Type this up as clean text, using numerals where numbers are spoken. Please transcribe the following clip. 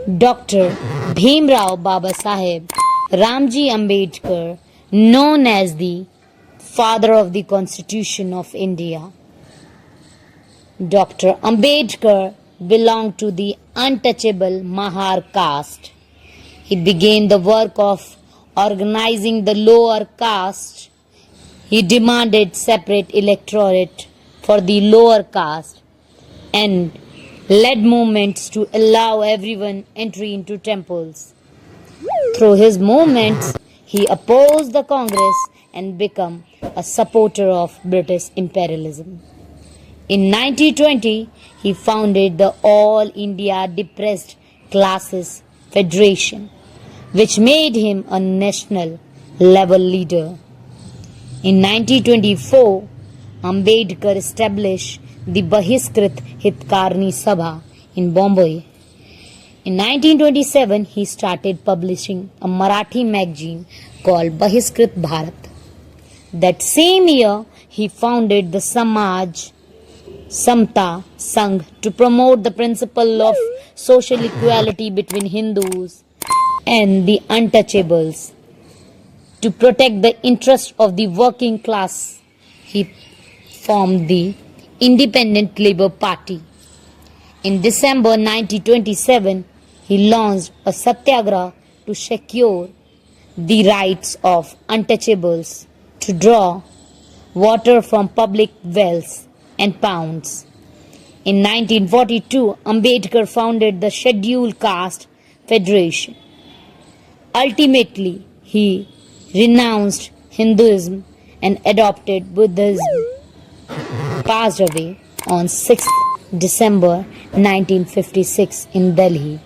Dr. Bhimrao Babasaheb Ramji Ambedkar, known as the father of the Constitution of India. Dr. Ambedkar belonged to the untouchable Mahar caste. He began the work of organizing the lower caste. He demanded separate electorate for the lower caste and led movements to allow everyone entry into temples. Through his movements, he opposed the Congress and became a supporter of British imperialism. In 1920, he founded the All India Depressed Classes Federation, which made him a national level leader. In 1924, Ambedkar established the Bahishkrit Hitkarini Sabha in Bombay. In 1927, he started publishing a Marathi magazine called Bahishkrit Bharat. That same year, he founded the Samaj Samata Sangh to promote the principle of social equality between Hindus and the untouchables. To protect the interests of the working class, he formed the Independent Labour Party. In December 1927, he launched a satyagraha to secure the rights of untouchables to draw water from public wells and ponds. In 1942, Ambedkar founded the Scheduled Caste Federation. Ultimately, he renounced Hinduism and adopted Buddhism. Passed away on 6th December 1956 in Delhi.